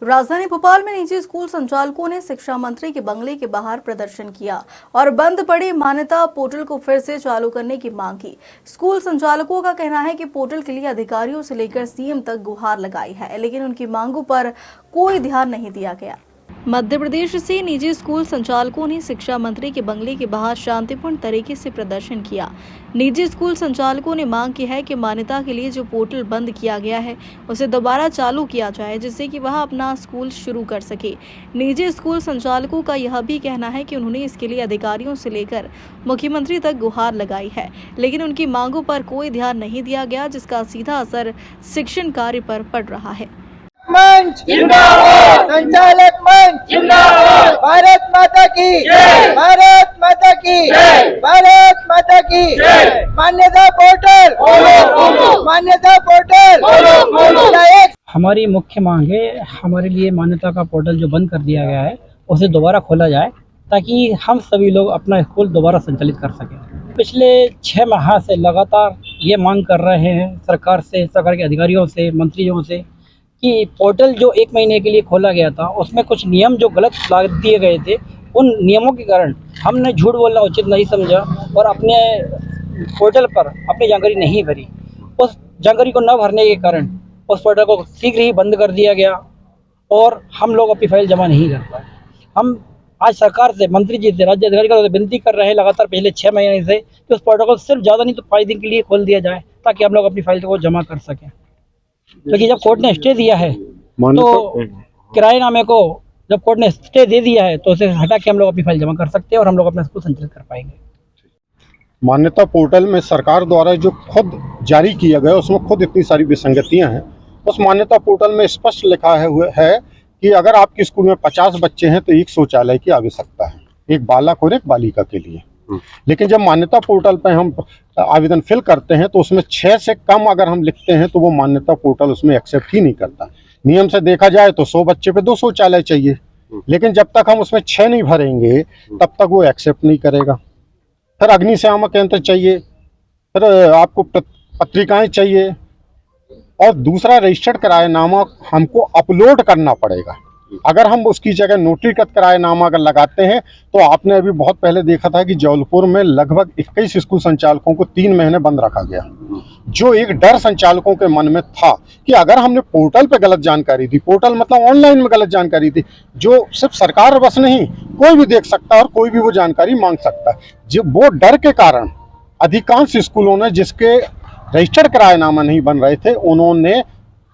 राजधानी भोपाल में निजी स्कूल संचालकों ने शिक्षा मंत्री के बंगले के बाहर प्रदर्शन किया और बंद पड़े मान्यता पोर्टल को फिर से चालू करने की मांग की। स्कूल संचालकों का कहना है कि पोर्टल के लिए अधिकारियों से लेकर सीएम तक गुहार लगाई है, लेकिन उनकी मांगों पर कोई ध्यान नहीं दिया गया। मध्य प्रदेश से निजी स्कूल संचालकों ने शिक्षा मंत्री के बंगले के बाहर शांतिपूर्ण तरीके से प्रदर्शन किया। निजी स्कूल संचालकों ने मांग की है कि मान्यता के लिए जो पोर्टल बंद किया गया है उसे दोबारा चालू किया जाए, जिससे कि वह अपना स्कूल शुरू कर सके। निजी स्कूल संचालकों का यह भी कहना है कि उन्होंने इसके लिए अधिकारियों से लेकर मुख्यमंत्री तक गुहार लगाई है, लेकिन उनकी मांगों पर कोई ध्यान नहीं दिया गया, जिसका सीधा असर शिक्षण कार्य पर पड़ रहा है। मंच जिंदाबाद, संचालक मंच जिंदाबाद, भारत माता की जय, भारत माता की जय, भारत माता की जय। मान्यता पोर्टल मान्यता पोर्टल हमारी मुख्य मांग है, हमारे लिए मान्यता का पोर्टल जो बंद कर दिया गया है उसे दोबारा खोला जाए, ताकि हम सभी लोग अपना स्कूल दोबारा संचालित कर सकें। पिछले 6 माह से लगातार ये मांग कर रहे हैं सरकार से, सरकार के अधिकारियों से, मंत्रियों से, कि पोर्टल जो 1 महीने के लिए खोला गया था उसमें कुछ नियम जो गलत लगा दिए गए थे, उन नियमों के कारण हमने झूठ बोलना उचित नहीं समझा और अपने पोर्टल पर अपनी जानकारी नहीं भरी। उस जानकारी को न भरने के कारण उस पोर्टल को शीघ्र ही बंद कर दिया गया और हम लोग अपनी फाइल जमा नहीं कर पाए। हम आज सरकार से, मंत्री जी से, राज्य अधिकारी से विनती कर रहे हैं लगातार पिछले 6 महीने से कि उस पोर्टल को सिर्फ ज़्यादा नहीं तो 5 दिन के लिए खोल दिया जाए, ताकि हम लोग अपनी फाइल को जमा कर सकें। क्योंकि जब कोर्ट ने स्टे दिया है तो किराएनामे को जब कोर्ट ने स्टे दे दिया है तो उसे हटा के हम लोग अपनी फाइल जमा कर सकते हैं और हम लोग अपना स्कूल संचालित कर पाएंगे। मान्यता पोर्टल में सरकार द्वारा जो खुद जारी किया गया उसमें खुद इतनी सारी विसंगतियां हैं। उस मान्यता पोर्टल में स्पष्ट लिखा है कि अगर आपके स्कूल में 50 बच्चे हैं तो एक शौचालय की आवश्यकता है, एक बालक और एक बालिका के लिए। लेकिन जब मान्यता पोर्टल पे हम आवेदन फिल करते हैं तो उसमें 6 से कम अगर हम लिखते हैं तो वो मान्यता पोर्टल उसमें एक्सेप्ट ही नहीं करता। नियम से देखा जाए तो 100 बच्चे पे 2 शौचालय चाहिए, लेकिन जब तक हम उसमें 6 नहीं भरेंगे तब तक वो एक्सेप्ट नहीं करेगा। फिर अग्निशामक यंत्र चाहिए, फिर आपको पत्रिकाएं चाहिए और दूसरा रजिस्टर्ड किराएनामा हमको अपलोड करना पड़ेगा। अगर हम उसकी जगह नोटरीकृत किराएनामा अगर लगाते हैं तो आपने अभी बहुत पहले देखा था कि जबलपुर में लगभग 21 स्कूल संचालकों को 3 महीने बंद रखा गया। जो एक डर संचालकों के मन में था कि अगर हमने पोर्टल पे गलत जानकारी दी, पोर्टल मतलब ऑनलाइन में गलत जानकारी दी, जो सिर्फ सरकार बस नहीं कोई भी देख सकता है और कोई भी वो जानकारी मांग सकता है, जो वो डर के कारण अधिकांश स्कूलों ने जिसके रजिस्टर्ड किराएनामा नहीं बन रहे थे उन्होंने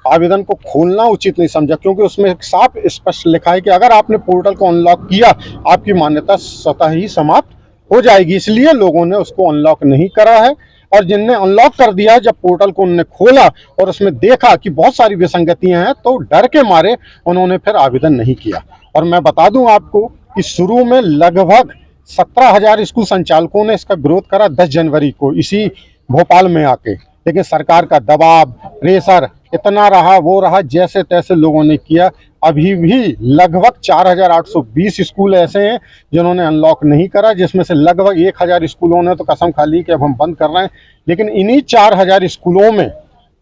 आवेदन को खोलना उचित नहीं समझा, क्योंकि उसमें साफ स्पष्ट लिखा है कि अगर आपने पोर्टल को अनलॉक किया आपकी मान्यता स्वतः ही समाप्त हो जाएगी। इसलिए लोगों ने उसको अनलॉक नहीं करा है और जिनने अनलॉक कर दिया है, जब पोर्टल को उन्होंने खोला और उसमें देखा कि बहुत सारी विसंगतियां हैं तो डर के मारे उन्होंने फिर आवेदन नहीं किया। और मैं बता दूं आपको कि शुरू में लगभग 17,000 स्कूल संचालकों ने इसका विरोध करा 10 जनवरी को इसी भोपाल में आके, लेकिन सरकार का दबाव, प्रेशर इतना रहा, वो रहा, जैसे तैसे लोगों ने किया। अभी भी लगभग 4,820 स्कूल ऐसे हैं जिन्होंने अनलॉक नहीं करा, जिसमें से लगभग 1,000 स्कूलों ने तो कसम खा ली कि अब हम बंद कर रहे हैं। लेकिन इन्हीं 4,000 स्कूलों में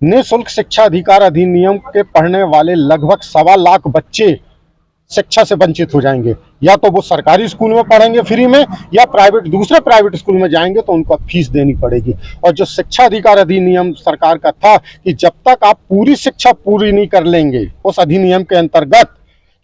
निःशुल्क शिक्षा अधिकार अधिनियम के पढ़ने वाले लगभग 1.25 लाख बच्चे शिक्षा से वंचित हो जाएंगे। या तो वो सरकारी स्कूल में पढ़ेंगे फ्री में, या दूसरे प्राइवेट स्कूल में जाएंगे तो उनको फीस देनी पड़ेगी। और जो शिक्षा अधिकार अधिनियम सरकार का था कि जब तक आप पूरी शिक्षा पूरी नहीं कर लेंगे उस अधिनियम के अंतर्गत,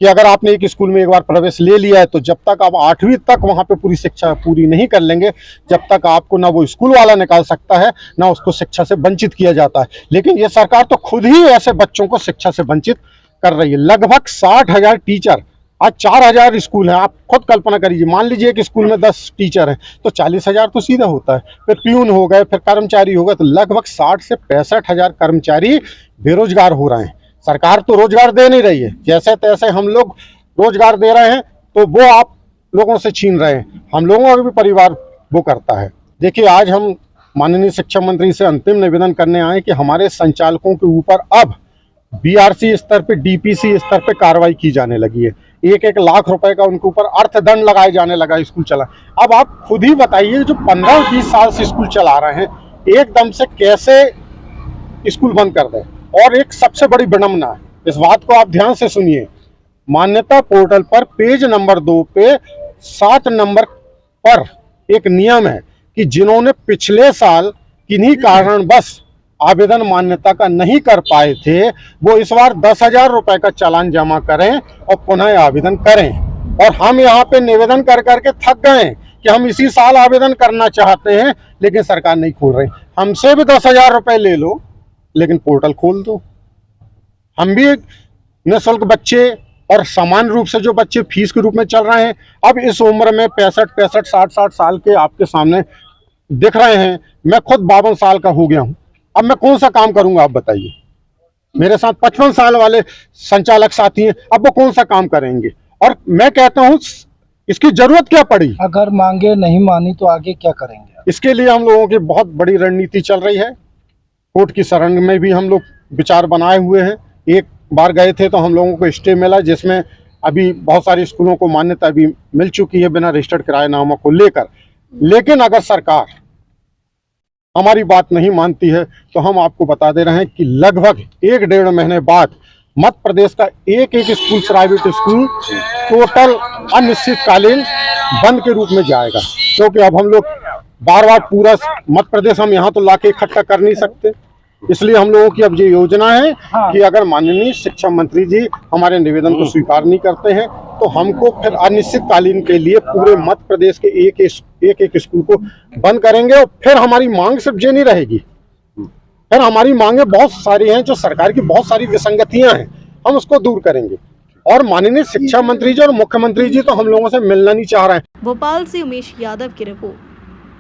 कि अगर आपने एक स्कूल में एक बार प्रवेश ले लिया है तो जब तक आप 8वीं तक वहाँ पे पूरी शिक्षा पूरी नहीं कर लेंगे, जब तक आपको ना वो स्कूल वाला निकाल सकता है ना उसको शिक्षा से वंचित किया जाता है। लेकिन ये सरकार तो खुद ही ऐसे बच्चों को शिक्षा से वंचित कर रही है। लगभग 60,000 टीचर, आज 4,000 स्कूल हैं, आप खुद कल्पना करिए। मान लीजिए कि स्कूल में 10 टीचर हैं तो 40,000 तो सीधा होता है, फिर प्यून हो गए, फिर कर्मचारी हो गए, तो लगभग 60 से 65,000 कर्मचारी बेरोजगार हो रहे हैं। सरकार तो रोजगार दे नहीं रही है, जैसे तैसे हम लोग रोजगार दे रहे हैं तो वो आप लोगों से छीन रहे हैं। हम लोगों का भी परिवार वो करता है। देखिए, आज हम माननीय शिक्षा मंत्री से अंतिम निवेदन करने आए कि हमारे संचालकों के ऊपर अब बीआरसी स्तर पे, डीपीसी स्तर पे कार्रवाई की जाने लगी है। 1-1 लाख रुपए का उनके ऊपर अर्थदंड लगाए जाने लगा स्कूल चला। अब आप खुद ही बताइए, जो 15-20 साल से स्कूल चला रहे हैं, एकदम से कैसे स्कूल बंद कर दें। और एक सबसे बड़ी विडंबना, इस बात को आप ध्यान से सुनिए, मान्यता पोर्टल पर पेज नंबर 2 पे 7 नंबर पर एक नियम है कि जिन्होंने पिछले साल किन्हीं कारणवश आवेदन मान्यता का नहीं कर पाए थे, वो इस बार 10,000 रुपए का चालान जमा करें और पुनः आवेदन करें। और हम यहाँ पे निवेदन कर करके थक गए कि हम इसी साल आवेदन करना चाहते हैं, लेकिन सरकार नहीं खोल रही। हमसे भी 10,000 रुपए ले लो, लेकिन पोर्टल खोल दो। हम भी निःशुल्क बच्चे और समान रूप से जो बच्चे फीस के रूप में चल रहे हैं, अब इस उम्र में 65, 60 साल के आपके सामने दिख रहे हैं। मैं खुद 52 साल का हो गया हूं। अब मैं कौन सा काम करूंगा, आप बताइए। मेरे साथ 55 साल वाले संचालक साथी हैं, अब वो कौन सा काम करेंगे। और मैं कहता हूं इसकी जरूरत क्या पड़ी। अगर मांगे नहीं मानी तो आगे क्या करेंगे? इसके लिए हम लोगों की बहुत बड़ी रणनीति चल रही है। कोर्ट की शरण में भी हम लोग विचार बनाए हुए हैं। एक बार गए थे तो हम लोगों को स्टे मिला, जिसमें अभी बहुत सारे स्कूलों को मान्यता भी मिल चुकी है बिना रजिस्टर्ड किराएनामा को लेकर। लेकिन अगर सरकार हमारी बात नहीं मानती है तो हम आपको बता दे रहे हैं कि लगभग 1-1.5 महीने बाद मध्य प्रदेश का एक स्कूल, प्राइवेट स्कूल टोटल अनिश्चितकालीन बंद के रूप में जाएगा। क्योंकि अब हम लोग बार बार पूरा मध्य प्रदेश हम यहाँ तो लाके इकट्ठा कर नहीं सकते। इसलिए हम लोगों की अब ये योजना है कि अगर माननीय शिक्षा मंत्री जी हमारे निवेदन को स्वीकार नहीं करते हैं तो हमको फिर अनिश्चितकालीन के लिए पूरे मध्य प्रदेश के एक स्कूल को बंद करेंगे। और फिर हमारी मांग सिर्फ ये नहीं रहेगी, फिर हमारी मांगे बहुत सारी हैं, जो सरकार की बहुत सारी विसंगतियां हैं, हम उसको दूर करेंगे। और माननीय शिक्षा मंत्री जी और मुख्यमंत्री जी तो हम लोगों से मिलना नहीं चाह रहे हैं। भोपाल से उमेश यादव की रिपोर्ट।